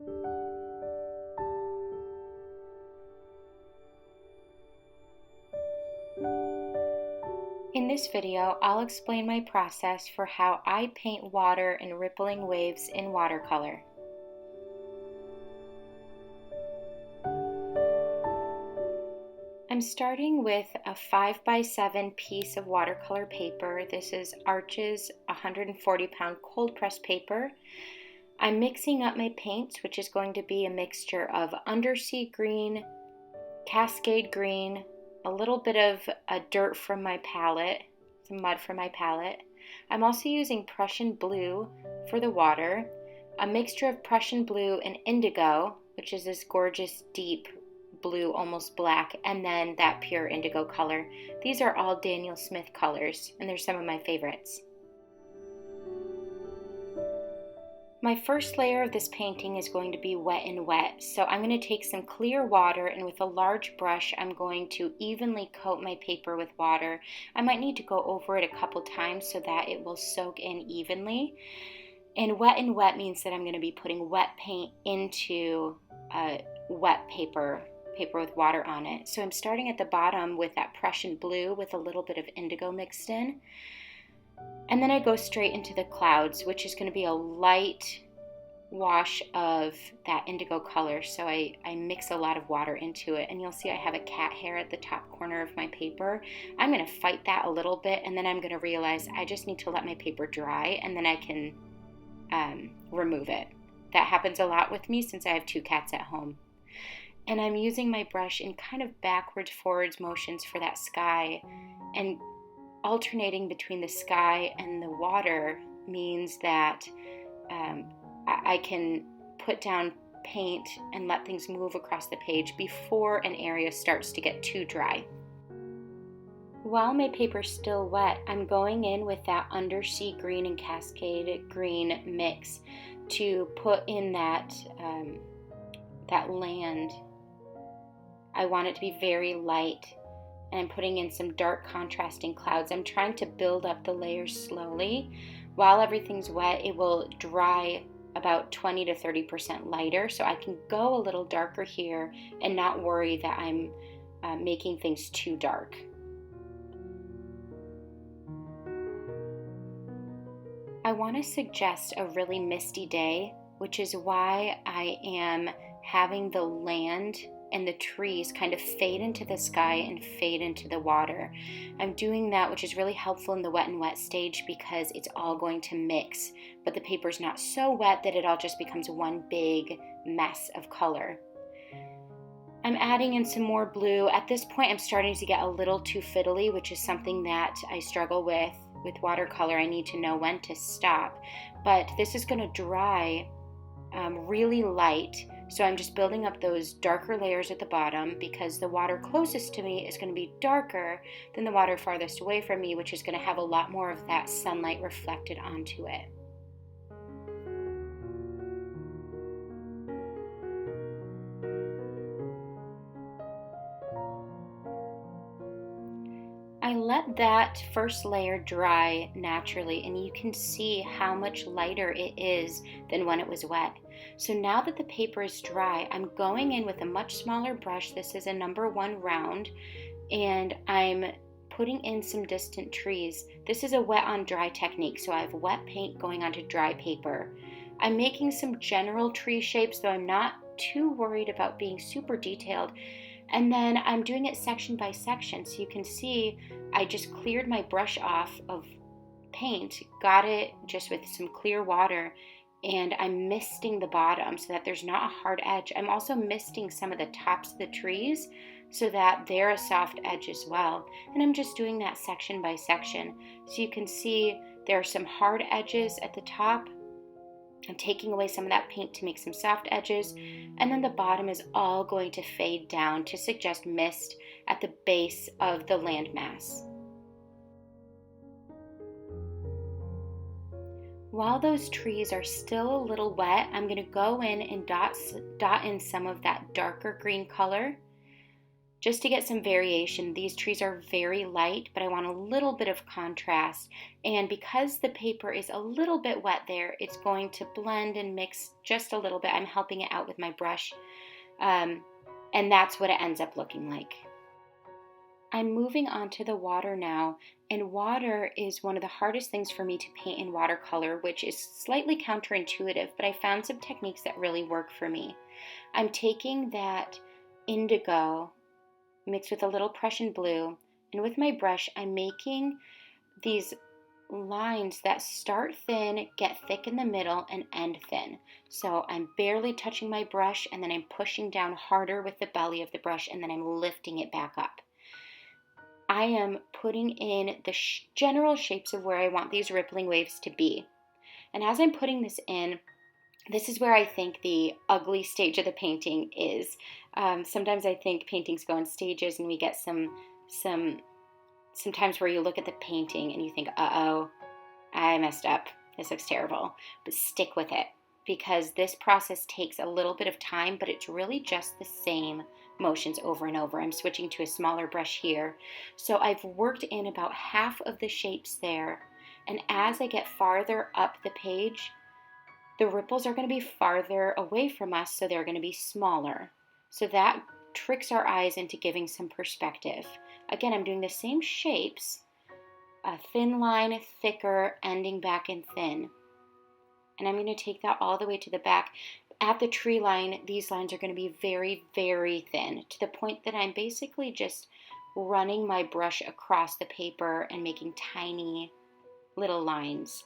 In this video, I'll explain my process for how I paint water and rippling waves in watercolor. I'm starting with a 5x7 piece of watercolor paper. This is Arch's 140-pound cold press paper. I'm mixing up my paints, which is going to be a mixture of undersea green, cascade green, a little bit of dirt from my palette, some mud from my palette. I'm also using Prussian blue for the water, a mixture of Prussian blue and indigo, which is this gorgeous deep blue, almost black, and then that pure indigo color. These are all Daniel Smith colors, and they're some of my favorites. My first layer of this painting is going to be wet and wet, so I'm going to take some clear water, and with a large brush I'm going to evenly coat my paper with water. I might need to go over it a couple times so that it will soak in evenly. And wet means that I'm going to be putting wet paint into wet paper with water on it. So I'm starting at the bottom with that Prussian blue with a little bit of indigo mixed in. And then I go straight into the clouds, which is going to be a light wash of that indigo color. So I mix a lot of water into it. And you'll see I have a cat hair at the top corner of my paper. I'm going to fight that a little bit, and then I'm going to realize I just need to let my paper dry, and then I can remove it. That happens a lot with me since I have 2 cats at home. And I'm using my brush in kind of backwards, forwards motions for that sky, and alternating between the sky and the water means that I can put down paint and let things move across the page before an area starts to get too dry. While my paper's still wet, I'm going in with that undersea green and cascade green mix to put in that land. I want it to be very light, and I'm putting in some dark contrasting clouds. I'm trying to build up the layers slowly. While everything's wet, it will dry about 20 to 30% lighter, so I can go a little darker here and not worry that I'm making things too dark. I want to suggest a really misty day, which is why I am having the land and the trees kind of fade into the sky and fade into the water. I'm doing that, which is really helpful in the wet and wet stage because it's all going to mix, but the paper's not so wet that it all just becomes one big mess of color. I'm adding in some more blue. At this point, I'm starting to get a little too fiddly, which is something that I struggle with watercolor. I need to know when to stop, but this is going to dry really light. So I'm just building up those darker layers at the bottom because the water closest to me is going to be darker than the water farthest away from me, which is going to have a lot more of that sunlight reflected onto it. I let that first layer dry naturally, and you can see how much lighter it is than when it was wet. So now that the paper is dry, I'm going in with a much smaller brush. This is a number 1 round, and I'm putting in some distant trees. This is a wet on dry technique, so I have wet paint going onto dry paper. I'm making some general tree shapes, though I'm not too worried about being super detailed. And then I'm doing it section by section, so you can see I just cleared my brush off of paint, got it just with some clear water, and I'm misting the bottom so that there's not a hard edge. I'm also misting some of the tops of the trees so that they're a soft edge as well. And I'm just doing that section by section. So you can see there are some hard edges at the top. I'm taking away some of that paint to make some soft edges, and then the bottom is all going to fade down to suggest mist at the base of the landmass. While those trees are still a little wet, I'm going to go in and dot in some of that darker green color Just to get some variation, these trees are very light, but I want a little bit of contrast. And because the paper is a little bit wet there, it's going to blend and mix just a little bit. I'm helping it out with my brush. And that's what it ends up looking like. I'm moving on to the water now, and water is one of the hardest things for me to paint in watercolor, which is slightly counterintuitive, but I found some techniques that really work for me. I'm taking that indigo mixed with a little Prussian blue, and with my brush, I'm making these lines that start thin, get thick in the middle, and end thin. So I'm barely touching my brush, and then I'm pushing down harder with the belly of the brush, and then I'm lifting it back up. I am putting in the general shapes of where I want these rippling waves to be. And as I'm putting this in, this is where I think the ugly stage of the painting is. Sometimes I think paintings go in stages, and we get sometimes where you look at the painting and you think, uh-oh, I messed up. This looks terrible. But stick with it, because this process takes a little bit of time, but it's really just the same motions over and over. I'm switching to a smaller brush here. So I've worked in about half of the shapes there. And as I get farther up the page, the ripples are going to be farther away from us, so they're going to be smaller. So that tricks our eyes into giving some perspective. Again, I'm doing the same shapes, a thin line, thicker, ending back in thin. And I'm going to take that all the way to the back. At the tree line, these lines are going to be very, very thin, to the point that I'm basically just running my brush across the paper and making tiny little lines.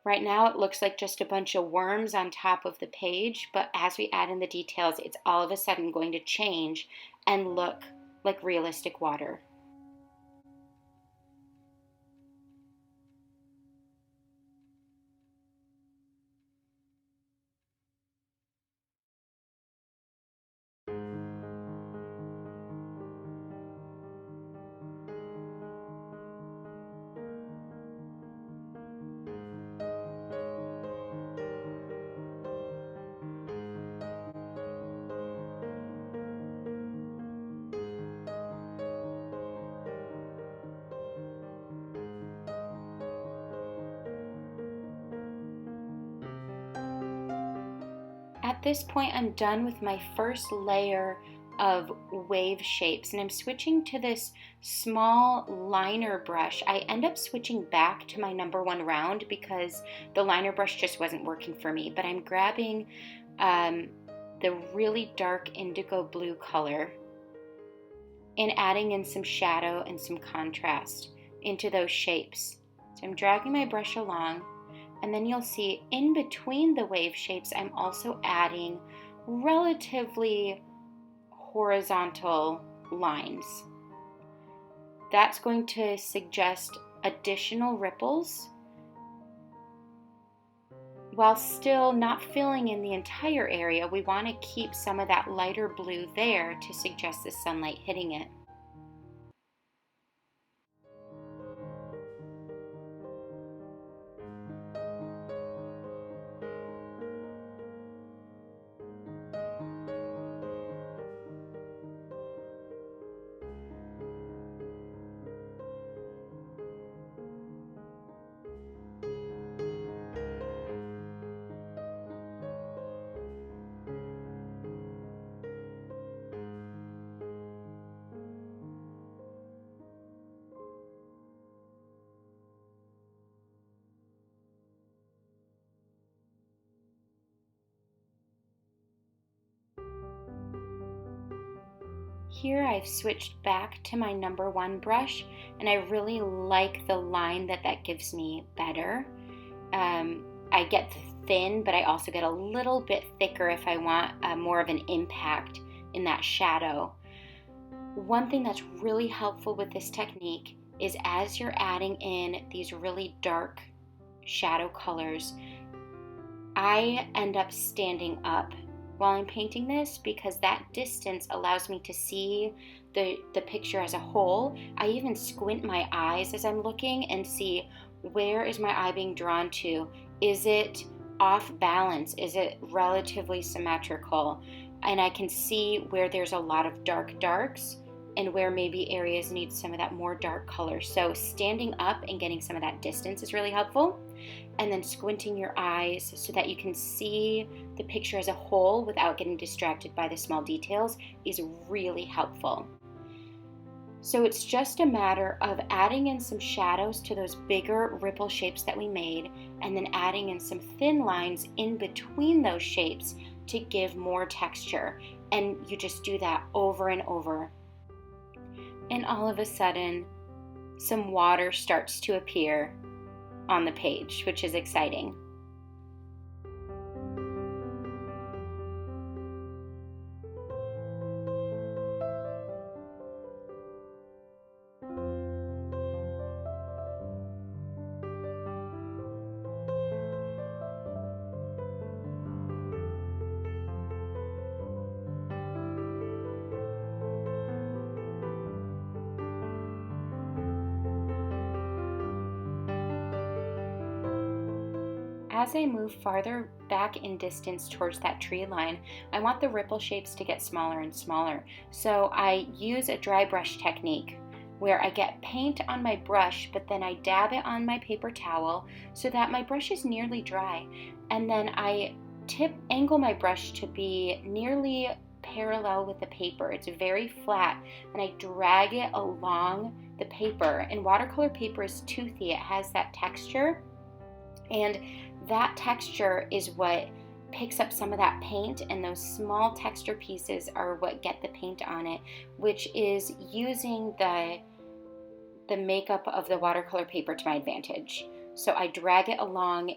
Right now it looks like just a bunch of worms on top of the page, but as we add in the details, it's all of a sudden going to change and look like realistic water. At this point, I'm done with my first layer of wave shapes, and I'm switching to this small liner brush. I end up switching back to my number 1 round because the liner brush just wasn't working for me, but I'm grabbing the really dark indigo blue color and adding in some shadow and some contrast into those shapes. So I'm dragging my brush along, and then you'll see in between the wave shapes, I'm also adding relatively horizontal lines. That's going to suggest additional ripples while still not filling in the entire area. We want to keep some of that lighter blue there to suggest the sunlight hitting it. Here I've switched back to my number 1 brush, and I really like the line that gives me better. I get thin, but I also get a little bit thicker if I want more of an impact in that shadow. One thing that's really helpful with this technique is as you're adding in these really dark shadow colors, I end up standing up while I'm painting this because that distance allows me to see the picture as a whole. I even squint my eyes as I'm looking and see, where is my eye being drawn to? Is it off balance? Is it relatively symmetrical? and I can see where there's a lot of darks and where maybe areas need some of that more dark color. So standing up and getting some of that distance is really helpful. And then squinting your eyes so that you can see the picture as a whole without getting distracted by the small details is really helpful. So it's just a matter of adding in some shadows to those bigger ripple shapes that we made, and then adding in some thin lines in between those shapes to give more texture. And you just do that over and over. And all of a sudden, some water starts to appear on the page, which is exciting. As I move farther back in distance towards that tree line, I want the ripple shapes to get smaller and smaller. So I use a dry brush technique where I get paint on my brush, but then I dab it on my paper towel so that my brush is nearly dry. And then I angle my brush to be nearly parallel with the paper. It's very flat, and I drag it along the paper. And watercolor paper is toothy, it has that texture. And that texture is what picks up some of that paint, and those small texture pieces are what get the paint on it, which is using the makeup of the watercolor paper to my advantage. So I drag it along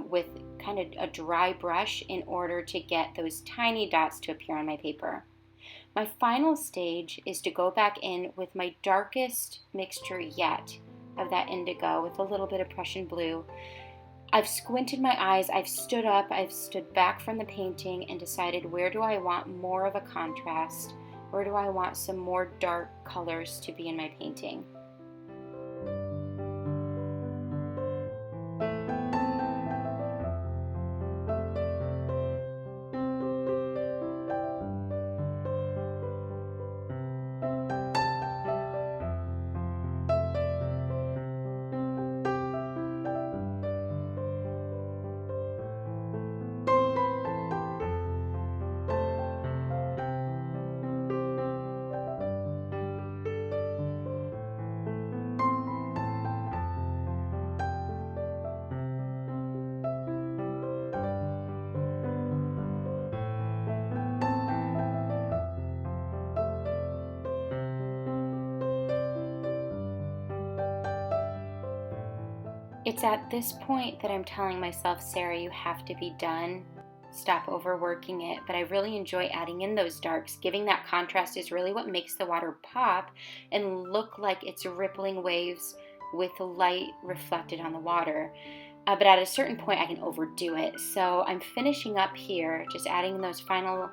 with kind of a dry brush in order to get those tiny dots to appear on my paper. My final stage is to go back in with my darkest mixture yet of that indigo with a little bit of Prussian blue. I've squinted my eyes, I've stood up, I've stood back from the painting and decided, where do I want more of a contrast? Where do I want some more dark colors to be in my painting? It's at this point that I'm telling myself, Sarah, you have to be done. Stop overworking it. But I really enjoy adding in those darks. Giving that contrast is really what makes the water pop and look like it's rippling waves with light reflected on the water. But at a certain point, I can overdo it. So I'm finishing up here, just adding those final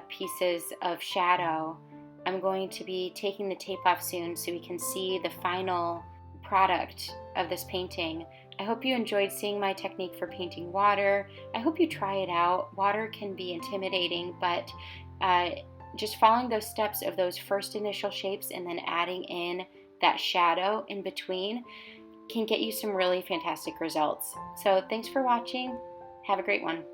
pieces of shadow. I'm going to be taking the tape off soon so we can see the final product of this painting. I hope you enjoyed seeing my technique for painting water. I hope you try it out. Water can be intimidating, but just following those steps of those first initial shapes and then adding in that shadow in between can get you some really fantastic results. So thanks for watching. Have a great one.